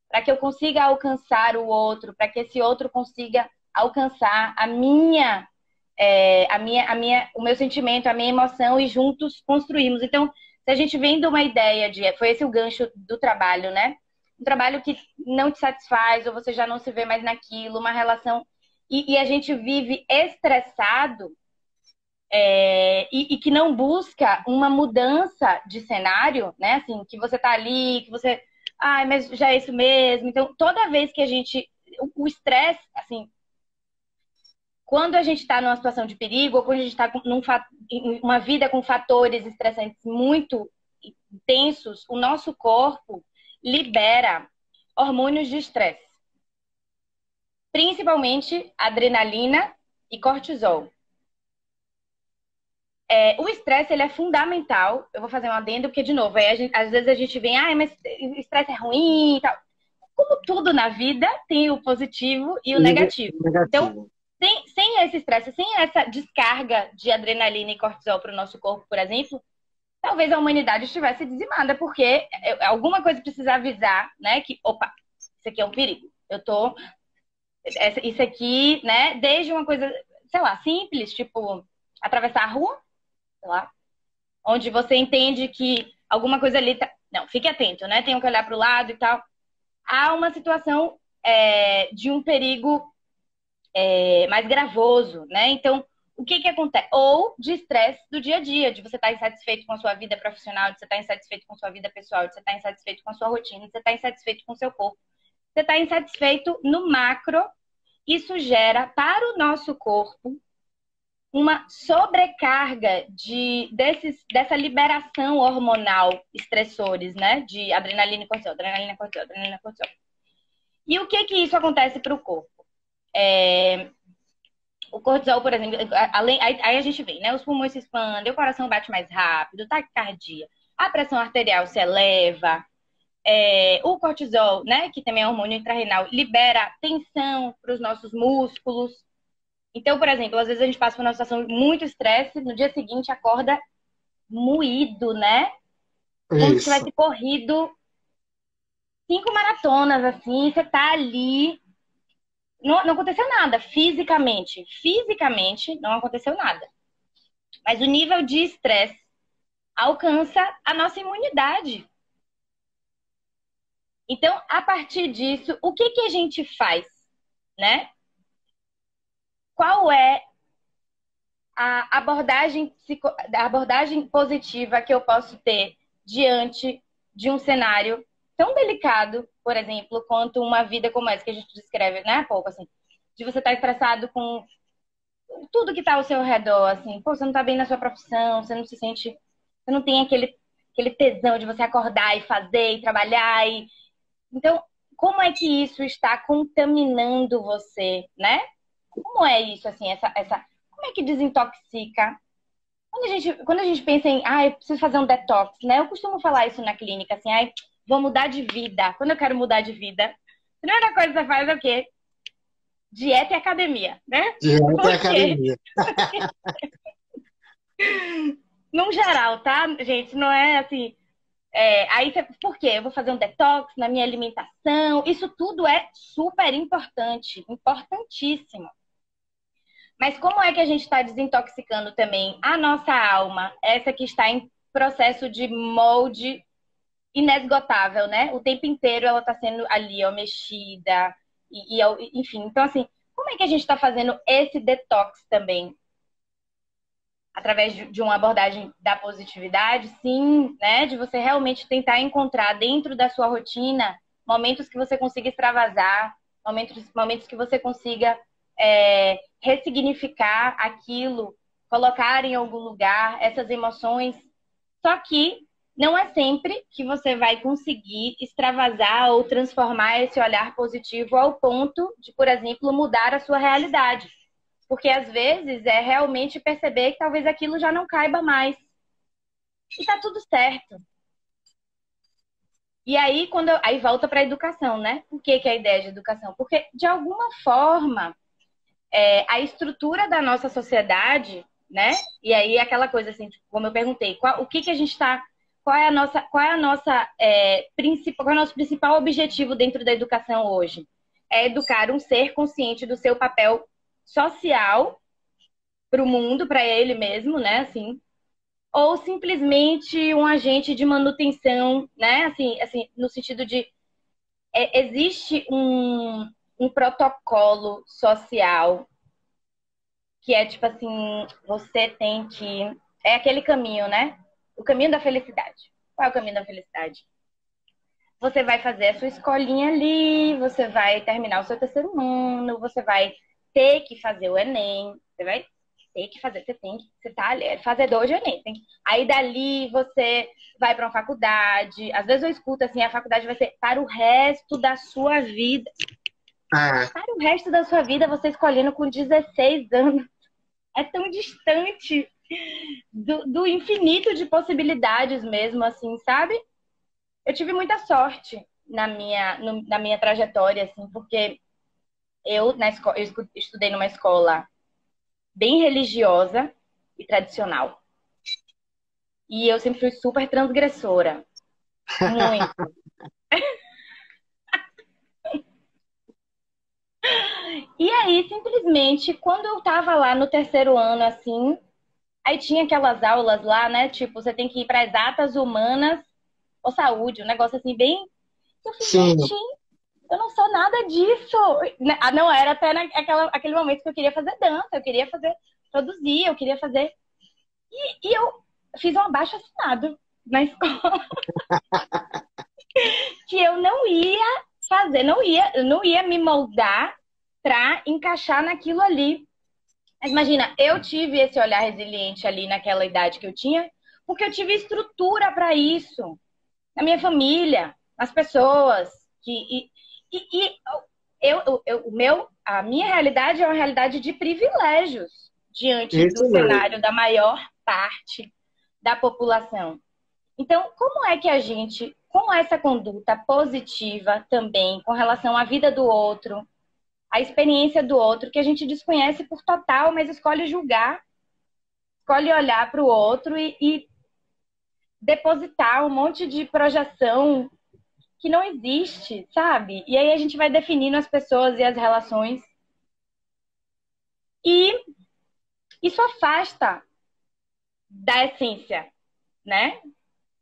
para que eu consiga alcançar o outro, para que esse outro consiga alcançar o meu sentimento, a minha emoção e juntos construirmos. Então, se a gente vem de uma ideia foi esse o gancho do trabalho, né? Um trabalho que não te satisfaz ou você já não se vê mais naquilo, uma relação e a gente vive estressado e que não busca uma mudança de cenário, né? Assim, que você tá ali, que você, ai, mas já é isso mesmo. Então, toda vez que a gente, o estresse, assim, quando a gente está numa situação de perigo, ou quando a gente está em uma vida com fatores estressantes muito intensos, o nosso corpo libera hormônios de estresse, principalmente adrenalina e cortisol. O estresse ele é fundamental. Eu vou fazer um adendo, porque, de novo, às vezes a gente vem, mas o estresse é ruim e tal. Como tudo na vida, tem o positivo e o negativo. Então, negativo. sem esse estresse, sem essa descarga de adrenalina e cortisol para o nosso corpo, por exemplo, talvez a humanidade estivesse dizimada, porque alguma coisa precisa avisar, né? Que, opa, isso aqui é um perigo. Eu tô. Isso aqui, né? Desde uma coisa, sei lá, simples, tipo, atravessar a rua, sei lá, onde você entende que alguma coisa ali tá. Não, fique atento, né? Tem que olhar para o lado e tal. Há uma situação de um perigo mais gravoso, né? Então, o que que acontece? Ou de estresse do dia a dia, de você estar insatisfeito com a sua vida profissional, de você estar insatisfeito com a sua vida pessoal, de você estar insatisfeito com a sua rotina, de você estar insatisfeito com o seu corpo. Você está insatisfeito no macro, isso gera para o nosso corpo uma sobrecarga dessa liberação hormonal estressores, né? De adrenalina e cortisol, adrenalina, cortisol, adrenalina, cortisol. E o que que isso acontece para o corpo? O cortisol, por exemplo, aí a gente vê, né? Os pulmões se expandem, o coração bate mais rápido, taquicardia, a pressão arterial se eleva, o cortisol, né? Que também é hormônio intrarrenal, libera tensão para os nossos músculos. Então, por exemplo, às vezes a gente passa por uma situação de muito estresse, no dia seguinte acorda moído, né? Como se Isso. tivesse corrido 5 maratonas, assim, você tá ali. Não aconteceu nada fisicamente. Fisicamente, não aconteceu nada. Mas o nível de estresse alcança a nossa imunidade. Então, a partir disso, o que que a gente faz, né? Qual é a abordagem positiva que eu posso ter diante de um cenário tão delicado, por exemplo, quanto uma vida como essa que a gente descreve, né, há pouco, assim, de você estar estressado com tudo que está ao seu redor, assim, pô, você não está bem na sua profissão, você não se sente, você não tem aquele tesão de você acordar e fazer e trabalhar e então, como é que isso está contaminando você, né? Como é isso, assim, como é que desintoxica? Quando a gente pensa em, eu preciso fazer um detox, né? Eu costumo falar isso na clínica, assim, vou mudar de vida. Quando eu quero mudar de vida, a primeira coisa que você faz é o quê? Dieta e academia, né? Direto à Por quê? academia. Num geral, tá, gente? Não é assim. Por quê? Eu vou fazer um detox na minha alimentação. Isso tudo é super importante, importantíssimo. Mas como é que a gente está desintoxicando também a nossa alma, essa que está em processo de molde inesgotável, né? O tempo inteiro ela está sendo ali, ó, mexida, enfim. Então, assim, como é que a gente está fazendo esse detox também? Através de uma abordagem da positividade, sim, né? De você realmente tentar encontrar dentro da sua rotina momentos que você consiga extravasar, momentos que você consiga ressignificar aquilo, colocar em algum lugar essas emoções. Só que não é sempre que você vai conseguir extravasar ou transformar esse olhar positivo ao ponto de, por exemplo, mudar a sua realidade. Porque às vezes é realmente perceber que talvez aquilo já não caiba mais. E tá tudo certo. E aí, aí volta para a educação, né? Por que que é a ideia de educação? Porque, de alguma forma, a estrutura da nossa sociedade, né? E aí aquela coisa assim, tipo, como eu perguntei, o que que a gente está. Qual é a nossa qual é o nosso principal objetivo dentro da educação hoje? É educar um ser consciente do seu papel social para o mundo, para ele mesmo, né? Assim, ou simplesmente um agente de manutenção, né? Assim, no sentido de existe um protocolo social que é tipo assim, você tem que é aquele caminho, né? O caminho da felicidade. Qual é o caminho da felicidade? Você vai fazer a sua escolinha ali, você vai terminar o seu terceiro ano, você vai ter que fazer o Enem, você vai ter que fazer, você tá ali, fazedor de Enem. Aí dali você vai para uma faculdade. Às vezes eu escuto assim, a faculdade vai ser para o resto da sua vida. É, Para o resto da sua vida, você escolhendo com 16 anos. É tão distante do infinito de possibilidades mesmo, assim, sabe? Eu tive muita sorte na minha trajetória, assim, porque eu estudei numa escola bem religiosa e tradicional. E eu sempre fui super transgressora. Muito. aí, simplesmente, quando eu tava lá no terceiro ano, assim, aí tinha aquelas aulas lá, né? Tipo, você tem que ir para exatas, humanas ou saúde, um negócio assim, bem. Eu fiz, Sim, gente, eu não sou nada disso. Não era até aquele momento que eu queria fazer dança, eu queria fazer, produzir, eu queria fazer. E eu fiz um abaixo-assinado na escola que eu não ia fazer, não ia me moldar para encaixar naquilo ali. Mas imagina, eu tive esse olhar resiliente ali naquela idade que eu tinha, porque eu tive estrutura para isso, na minha família, nas pessoas e a minha realidade é uma realidade de privilégios diante do isso cenário mesmo. da maior parte da população. Então, como é que a gente, com essa conduta positiva também, com relação à vida do outro, a experiência do outro, que a gente desconhece por total, mas escolhe julgar, escolhe olhar para o outro e depositar um monte de projeção que não existe, sabe? E aí a gente vai definindo as pessoas e as relações. E isso afasta da essência, né?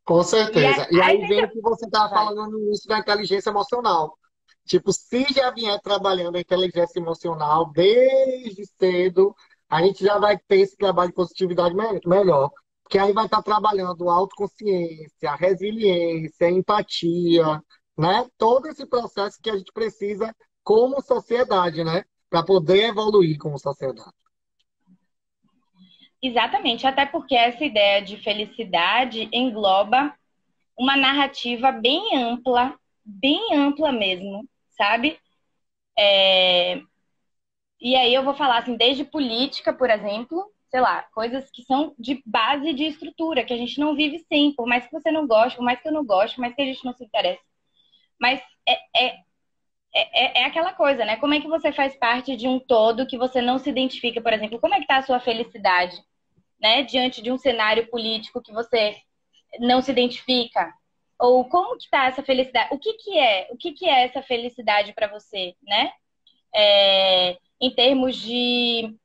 Com E certeza. E a aí vem essência. o que você estava Vai. falando no início da inteligência emocional. Tipo, se já vier trabalhando a inteligência emocional desde cedo, a gente já vai ter esse trabalho de positividade melhor. Porque aí vai estar trabalhando autoconsciência, resiliência, empatia, né? Todo esse processo que a gente precisa como sociedade, né? Para poder evoluir como sociedade. Exatamente, até porque essa ideia de felicidade engloba uma narrativa bem ampla mesmo, sabe? E aí eu vou falar assim, desde política, por exemplo, sei lá, coisas que são de base de estrutura, que a gente não vive sem, por mais que você não goste, por mais que eu não goste, por mais que a gente não se interesse. Mas é aquela coisa, né? Como é que você faz parte de um todo que você não se identifica, por exemplo? Como é que tá a sua felicidade, né? Diante de um cenário político que você não se identifica? Ou como que tá essa felicidade? O que que é? O que que é essa felicidade para você, né? Em termos de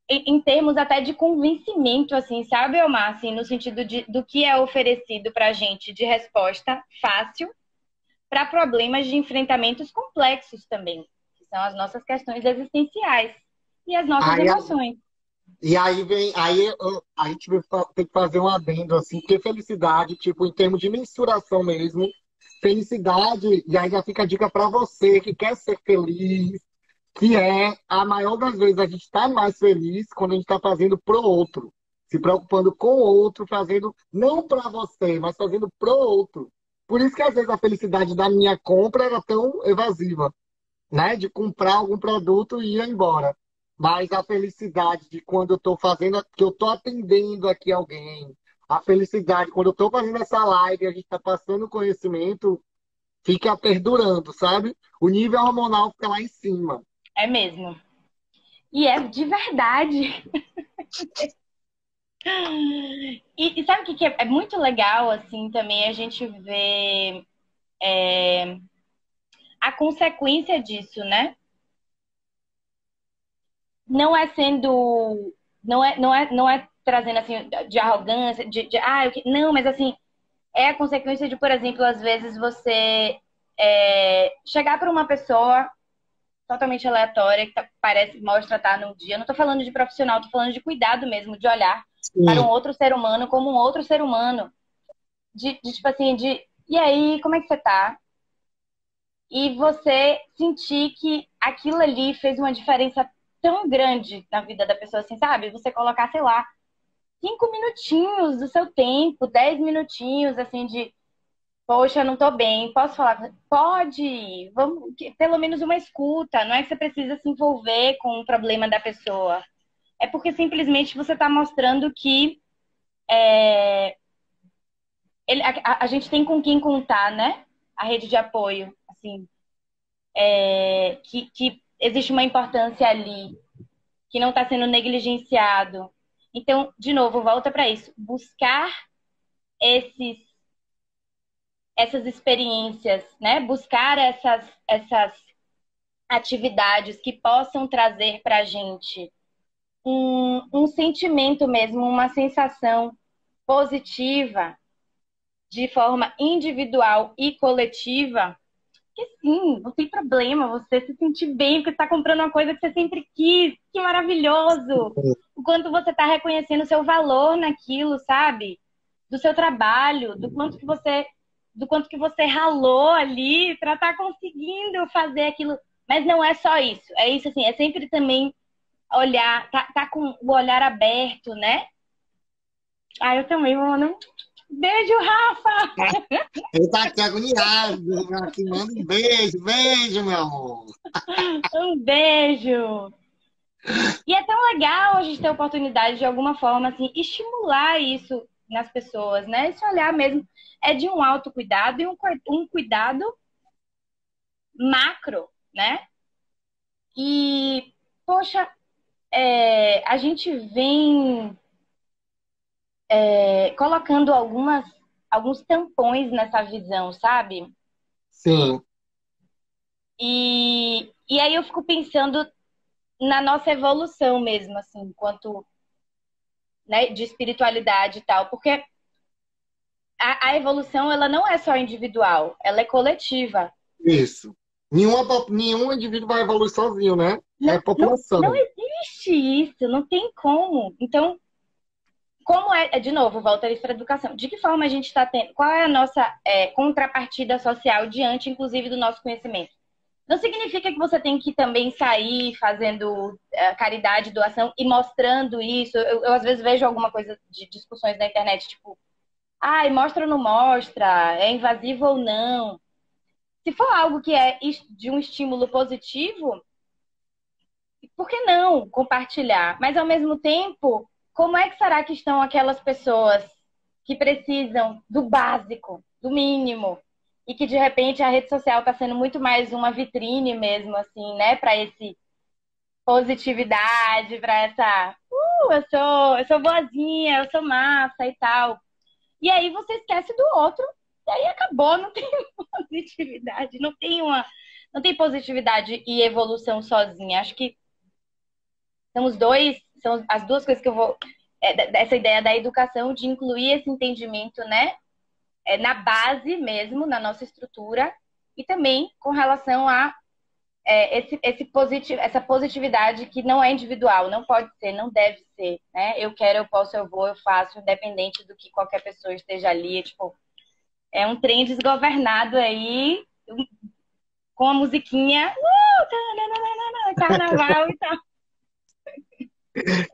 em termos até de convencimento, assim, sabe, Omar? Assim, no sentido do que é oferecido para a gente de resposta fácil para problemas de enfrentamentos complexos também, que são as nossas questões existenciais e as nossas Aí emoções. E aí vem, a gente tem que fazer um adendo, assim, porque felicidade, tipo, em termos de mensuração mesmo, felicidade, e aí já fica a dica para você que quer ser feliz, que é, a maior das vezes, a gente está mais feliz quando a gente está fazendo pro outro, se preocupando com o outro, fazendo não para você, mas fazendo pro outro. Por isso que às vezes a felicidade da minha compra era tão evasiva, né? De comprar algum produto e ir embora. Mas a felicidade de quando eu estou fazendo, que eu estou atendendo aqui alguém, a felicidade quando eu estou fazendo essa live, e a gente está passando conhecimento, fica perdurando, sabe? O nível hormonal fica lá em cima. É mesmo. E é de verdade. E sabe o que é muito legal, assim, também a gente vê a consequência disso, né? Não é sendo. Não é trazendo assim de arrogância, não, mas assim, é a consequência de, por exemplo, às vezes você chegar para uma pessoa totalmente aleatória, que parece, mostra estar num dia. Eu não tô falando de profissional, tô falando de cuidado mesmo, de olhar para um Sim. outro ser humano como um outro ser humano. De tipo assim, e aí, como é que você tá? E você sentir que aquilo ali fez uma diferença tão grande na vida da pessoa, assim, sabe? Você colocar, sei lá, 5 minutinhos do seu tempo, 10 minutinhos, assim, de poxa, eu não tô bem, posso falar? Pode, vamos, pelo menos uma escuta. Não é que você precisa se envolver com o problema da pessoa. É porque simplesmente você está mostrando que a gente tem com quem contar, né? A rede de apoio, assim, que existe uma importância ali, que não está sendo negligenciado. Então, de novo, volta para isso. Buscar esses, essas experiências, né? Buscar essas atividades que possam trazer para a gente um sentimento mesmo, uma sensação positiva de forma individual e coletiva, que sim, não tem problema você se sentir bem porque está comprando uma coisa que você sempre quis. Que maravilhoso! O quanto você está reconhecendo o seu valor naquilo, sabe? Do seu trabalho, do quanto que você ralou ali para estar conseguindo fazer aquilo. Mas não é só isso. É isso assim, é sempre também olhar, tá com o olhar aberto, né? Ah, eu também, mano. Beijo, Rafa! Ele tá aqui agoniado, aqui manda um beijo, beijo, meu amor. Um beijo! E é tão legal a gente ter a oportunidade de alguma forma assim estimular isso nas pessoas, né? Esse olhar mesmo é de um autocuidado e um cuidado macro, né? E, poxa, a gente vem colocando alguns tampões nessa visão, sabe? Sim, E aí eu fico pensando na nossa evolução mesmo, assim, enquanto, né, de espiritualidade e tal, porque a evolução ela não é só individual, ela é coletiva. isso. Nenhum indivíduo vai evoluir sozinho, né? É Não população. existe isso, não tem como. Então, como de novo, volta isso para a educação. De que forma a gente está tendo? Qual é a nossa contrapartida social diante, inclusive, do nosso conhecimento? Não significa que você tem que também sair fazendo caridade, doação e mostrando isso. Eu às vezes vejo alguma coisa de discussões na internet, tipo, ai, mostra ou não mostra, é invasivo ou não. Se for algo que é de um estímulo positivo, por que não compartilhar? Mas ao mesmo tempo, como é que será que estão aquelas pessoas que precisam do básico, do mínimo, e que de repente a rede social está sendo muito mais uma vitrine mesmo, assim, né, para esse positividade, para essa, eu sou boazinha, eu sou massa e tal. E aí você esquece do outro, e aí acabou, não tem positividade, não tem positividade e evolução sozinha. Acho que são as duas coisas que eu vou. Dessa ideia da educação, de incluir esse entendimento, né? Na base mesmo, na nossa estrutura, e também com relação a essa positividade que não é individual, não pode ser, não deve ser, né? Eu quero, eu posso, eu vou, eu faço, independente do que qualquer pessoa esteja ali. Tipo, é um trem desgovernado aí, com a musiquinha, carnaval e tal.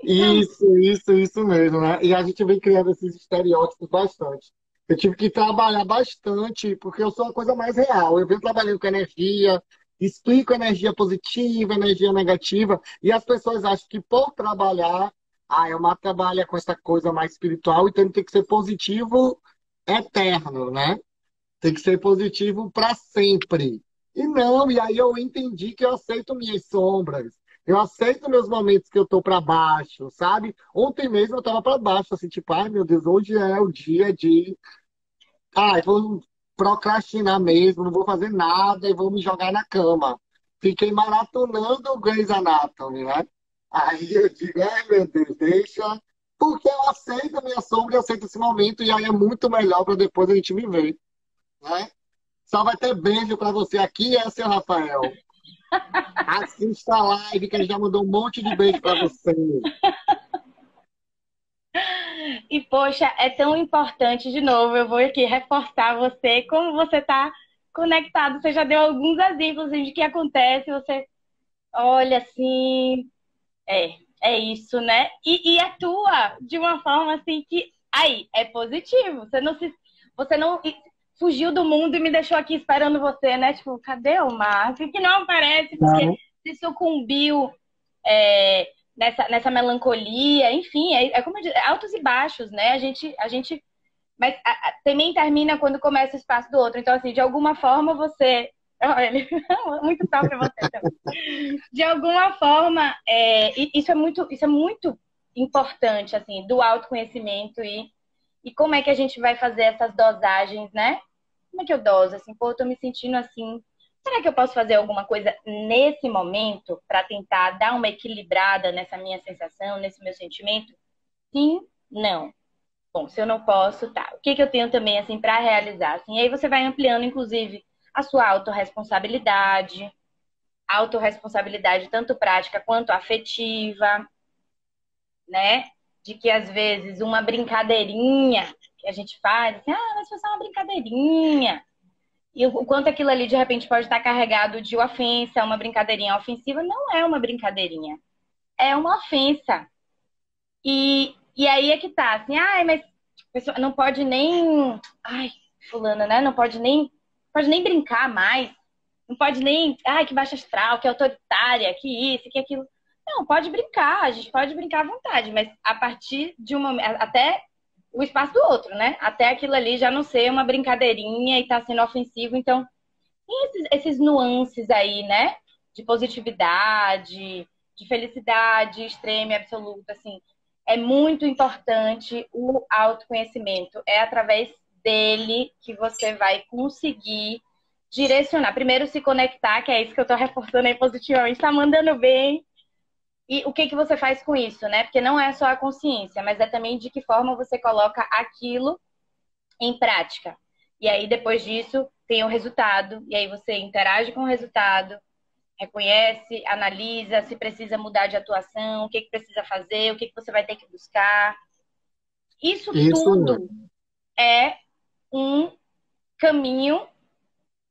Então, Isso mesmo, né? E a gente vem criando esses estereótipos bastante. Eu tive que trabalhar bastante, porque eu sou uma coisa mais real. Eu venho trabalhando com energia, explico energia positiva, energia negativa, e as pessoas acham que por trabalhar, a Mar trabalha com essa coisa mais espiritual, então ele tem que ser positivo eterno, né? Tem que ser positivo para sempre. E não, e aí eu entendi que eu aceito minhas sombras. Eu aceito meus momentos que eu tô para baixo, sabe? Ontem mesmo eu tava para baixo, assim, tipo, ai meu Deus, hoje é o dia de. Ai, vou procrastinar mesmo, não vou fazer nada e vou me jogar na cama. Fiquei maratonando o Grey's Anatomy, né? Aí eu digo, ai meu Deus, deixa. Porque eu aceito a minha sombra, eu aceito esse momento, e aí é muito melhor para depois a gente me ver, né? Só vai ter beijo pra você aqui, seu Rafael. Assista a live que a gente já mandou um monte de beijo pra você. e poxa, é tão importante, de novo, eu vou aqui reforçar você, como você está conectado. Você já deu alguns exemplos de que acontece, você olha assim, é isso, né? E atua de uma forma assim que aí é positivo. Você não fugiu do mundo e me deixou aqui esperando você, né? Tipo, cadê o Márcio? Que não aparece porque Não, se sucumbiu nessa melancolia, enfim, é como eu disse, altos e baixos, né? Mas também termina quando começa o espaço do outro. Então, assim, de alguma forma você. Olha, muito próprio você também. De alguma forma, isso é muito importante, assim, do autoconhecimento e como é que a gente vai fazer essas dosagens, né? Como é que eu doso? Assim, pô, eu tô me sentindo assim, será que eu posso fazer alguma coisa nesse momento para tentar dar uma equilibrada nessa minha sensação, nesse meu sentimento? Sim, não. Bom, se eu não posso, tá. O que que eu tenho também, assim, para realizar? Assim, e aí você vai ampliando, inclusive, a sua autorresponsabilidade tanto prática quanto afetiva, né? De que, às vezes, uma brincadeirinha que a gente faz, assim, mas foi só uma brincadeirinha. E o quanto aquilo ali, de repente, pode estar carregado de ofensa, uma brincadeirinha ofensiva. Não é uma brincadeirinha. É uma ofensa. E aí é que tá, assim, mas a pessoa não pode nem. Ai, fulana, né? Não pode nem brincar mais. Não pode nem. Ai, que baixa astral, que autoritária, que isso, que aquilo. Não, pode brincar, a gente pode brincar à vontade, mas a partir de um momento. Até o espaço do outro, né? Até aquilo ali já não ser uma brincadeirinha e tá sendo ofensivo. Então, tem esses nuances aí, né? De positividade, de felicidade extrema e absoluta, assim. É muito importante o autoconhecimento. É através dele que você vai conseguir direcionar. Primeiro, se conectar, que é isso que eu tô reforçando aí positivamente, tá mandando bem. E o que que você faz com isso, né? Porque não é só a consciência, mas é também de que forma você coloca aquilo em prática. E aí, depois disso, tem o resultado. E aí você interage com o resultado, reconhece, analisa se precisa mudar de atuação, o que que precisa fazer, o que que você vai ter que buscar. Isso Isso tudo mesmo. é um caminho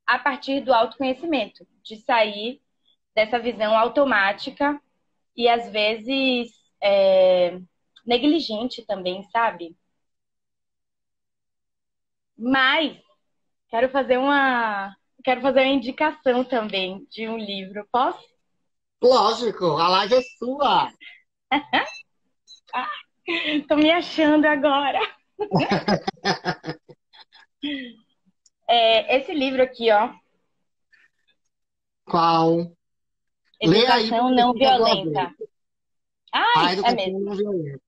a partir do autoconhecimento, de sair dessa visão automática e, às vezes, negligente também, sabe? Mas quero fazer uma indicação também de um livro. Posso? Lógico, a live é sua. Tô me achando agora. Esse livro aqui, ó, Qual? Lê aí Educação para ver Não se eu vou ver. Violenta. A Ai, é educação mesmo. não violenta.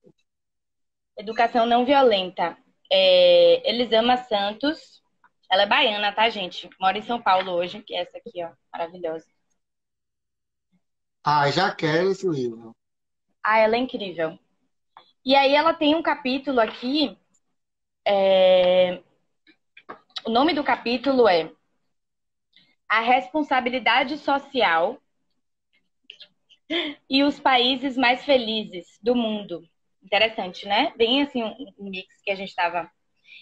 Educação Não Violenta. Elisama Santos. Ela é baiana, tá, gente? Mora em São Paulo hoje, que é essa aqui, ó, maravilhosa. Já quero esse livro. Ah, ela é incrível. E aí ela tem um capítulo aqui, o nome do capítulo é A Responsabilidade Social e os Países Mais Felizes do Mundo. Interessante, né? Bem assim, um mix que a gente estava.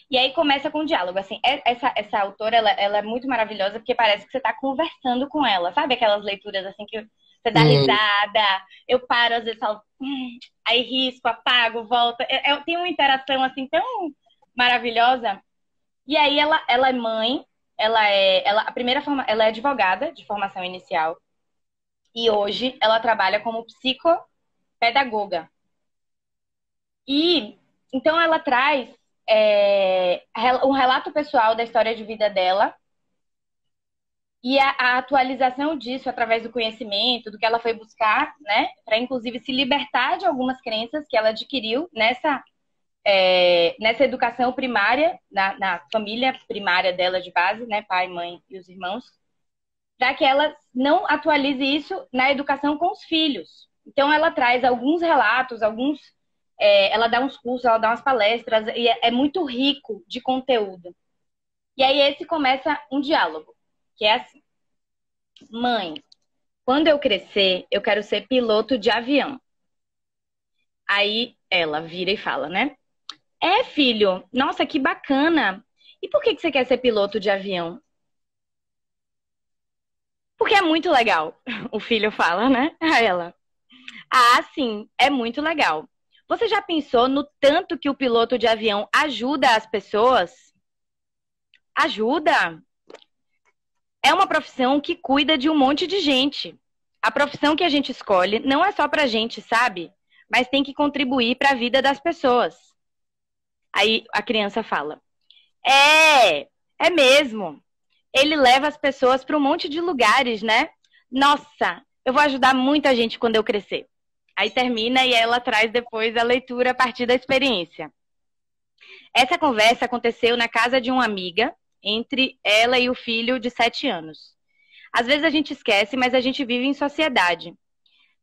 E aí começa com um diálogo, assim, essa autora, ela é muito maravilhosa, porque parece que você está conversando com ela, sabe aquelas leituras, assim, que você dá Sim. risada, eu paro, às vezes falo, aí risco, apago, volta, tem uma interação, assim, tão maravilhosa. E aí ela é mãe, ela é advogada de formação inicial, e hoje ela trabalha como psicopedagoga. E, então ela traz um relato pessoal da história de vida dela e a atualização disso através do conhecimento, do que ela foi buscar, né? Para, inclusive, se libertar de algumas crenças que ela adquiriu nessa educação primária, na família primária dela de base, né? Pai, mãe e os irmãos, para que ela não atualize isso na educação com os filhos. Então, ela traz alguns relatos, ela dá uns cursos, ela dá umas palestras, e é muito rico de conteúdo. E aí esse começa um diálogo, que é assim: mãe, quando eu crescer, eu quero ser piloto de avião. Aí ela vira e fala, né? Filho, nossa, que bacana. E por que você quer ser piloto de avião? Porque é muito legal, o filho fala, né? A ela. Sim, é muito legal. Você já pensou no tanto que o piloto de avião ajuda as pessoas? Ajuda. É uma profissão que cuida de um monte de gente. A profissão que a gente escolhe não é só pra gente, sabe? Mas tem que contribuir para a vida das pessoas. Aí a criança fala: é mesmo. Ele leva as pessoas para um monte de lugares, né? Nossa, eu vou ajudar muita gente quando eu crescer. Aí termina e ela traz depois a leitura a partir da experiência. Essa conversa aconteceu na casa de uma amiga, entre ela e o filho de 7 anos. Às vezes a gente esquece, mas a gente vive em sociedade.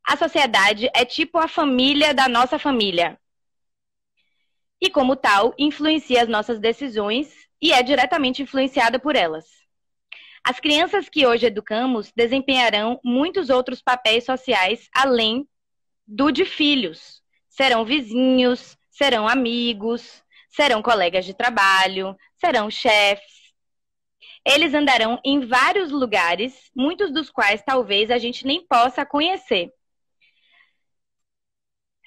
A sociedade é tipo a família da nossa família. E, como tal, influencia as nossas decisões e é diretamente influenciada por elas. As crianças que hoje educamos desempenharão muitos outros papéis sociais além do de filhos. Serão vizinhos, serão amigos, serão colegas de trabalho, serão chefes. Eles andarão em vários lugares, muitos dos quais talvez a gente nem possa conhecer.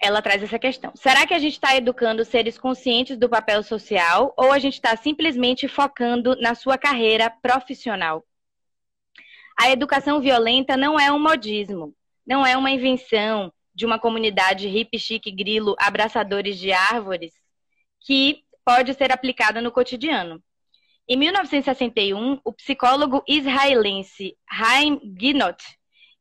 Ela traz essa questão. Será que a gente está educando seres conscientes do papel social ou a gente está simplesmente focando na sua carreira profissional? A educação violenta não é um modismo, não é uma invenção de uma comunidade hippie, chique, grilo, abraçadores de árvores, que pode ser aplicada no cotidiano. Em 1961, o psicólogo israelense Haim Ginott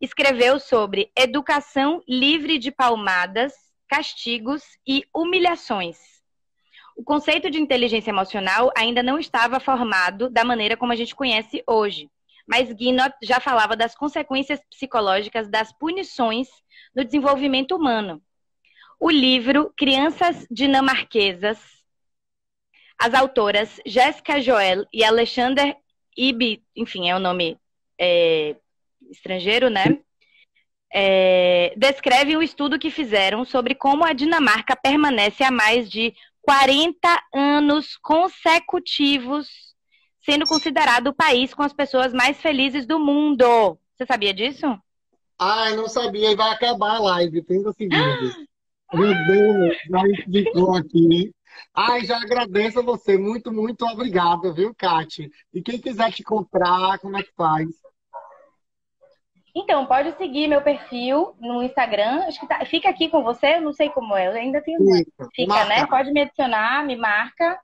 escreveu sobre educação livre de palmadas, castigos e humilhações. O conceito de inteligência emocional ainda não estava formado da maneira como a gente conhece hoje, mas Ginott já falava das consequências psicológicas das punições no desenvolvimento humano. O livro Crianças Dinamarquesas, as autoras Jessica Joel e Alexander Ibe, enfim, é o nome estrangeiro, né? Descreve um estudo que fizeram sobre como a Dinamarca permanece há mais de 40 anos consecutivos sendo considerado o país com as pessoas mais felizes do mundo. Você sabia disso? Ai, não sabia. E vai acabar a live, 30 segundos. Meu Deus, já explicou aqui. Ai, já agradeço a você. Muito, muito obrigada, viu, Kati? E quem quiser te comprar, como é que faz? Então, pode seguir meu perfil no Instagram. Acho que fica aqui com você, eu não sei como é, eu ainda tenho. Fica, né? Pode me adicionar, me marca.